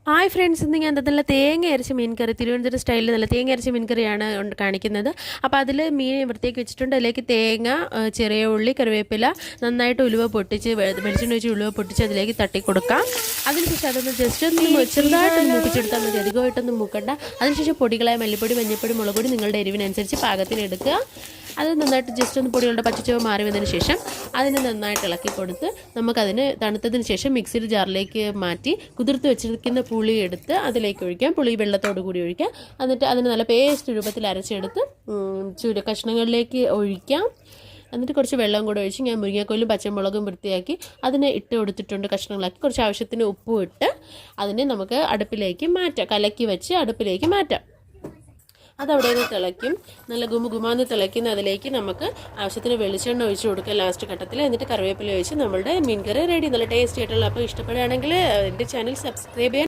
Hi friends, ഇന്ന് ഞാൻ നല്ല തേങ്ങ അരച്ച മീൻ കറി, തിരുവനന്തപുരം സ്റ്റൈലിൽ നല്ല തേങ്ങ അരച്ച മീൻ കറിയാണ് കാണിക്കുന്നത്. അപ്പോൾ അതിൽ മീൻ വൃത്തിയാക്കി വെച്ചിട്ടുണ്ട്. അതിലേക്ക് തേങ്ങ, ചെറിയ ഉള്ളി, കറിവേപ്പില, നന്നായിട്ട് ഉലുവ പൊട്ടിച്ച് വെളിച്ചെണ്ണ വെച്ച് ഉലുവ പൊട്ടിച്ച് അതിലേക്ക് തട്ടി കൊടുക്കാം. അതിനുശേഷം അതൊന്ന് ജസ്റ്റ് ഒന്ന് ചെറുതായിട്ടൊന്ന് മൂപ്പിച്ചെടുത്താൽ മതി, അധികമായിട്ടൊന്നും മൂക്കണ്ട. അതിനുശേഷം പൊടികളായ മല്ലിപ്പൊടി, മഞ്ഞൾപ്പൊടി, മുളക് പൊടി നിങ്ങളുടെ എരിവിനനുസരിച്ച് പാകത്തിന് എടുക്കുക. അത് നന്നായിട്ട് ജസ്റ്റ് ഒന്ന് പൊടികളുടെ പച്ചച്ചുവ മാറി വന്നതിന് ശേഷം അതിനെ നന്നായിട്ട് ഇളക്കി കൊടുത്ത് നമുക്കതിന് തണുത്തതിന് ശേഷം മിക്സിയുടെ ജാറിലേക്ക് മാറ്റി കുതിർത്ത് വെച്ചിരിക്കുന്ന പുളി എടുത്ത് അതിലേക്ക് ഒഴിക്കാം. പുളി വെള്ളത്തോട് കൂടി ഒഴിക്കാം. എന്നിട്ട് അതിന് നല്ല പേസ്റ്റ് രൂപത്തിൽ അരച്ചെടുത്ത് കഷ്ണങ്ങളിലേക്ക് ഒഴിക്കാം. എന്നിട്ട് കുറച്ച് വെള്ളം കൂടെ ഒഴിച്ച് ഞാൻ മുരിങ്ങക്കോലും പച്ചമുളകും വൃത്തിയാക്കി അതിനെ ഇട്ട് കൊടുത്തിട്ടുണ്ട്. കഷ്ണങ്ങളാക്കി കുറച്ച് ആവശ്യത്തിന് ഉപ്പും ഇട്ട് അതിനെ നമുക്ക് അടുപ്പിലേക്ക് മാറ്റാം. കലക്കി വെച്ച് അടുപ്പിലേക്ക് മാറ്റാം. അതവിടെ നിന്ന് തിളയ്ക്കും. നല്ല ഗുമാന്ന് തിളയ്ക്കുന്ന അതിലേക്ക് നമുക്ക് ആവശ്യത്തിന് വെളിച്ചെണ്ണ ഒഴിച്ച് കൊടുക്കുക ലാസ്റ്റ് ഘട്ടത്തിൽ. എന്നിട്ട് കറിവേപ്പില ഒഴിച്ച് നമ്മളുടെ മീൻ കറി റെഡി. നല്ല ടേസ്റ്റി ആയിട്ടുള്ള. അപ്പോൾ ഇഷ്ടപ്പെടുകയാണെങ്കിൽ എൻ്റെ ചാനൽ സബ്സ്ക്രൈബ് ചെയ്യാൻ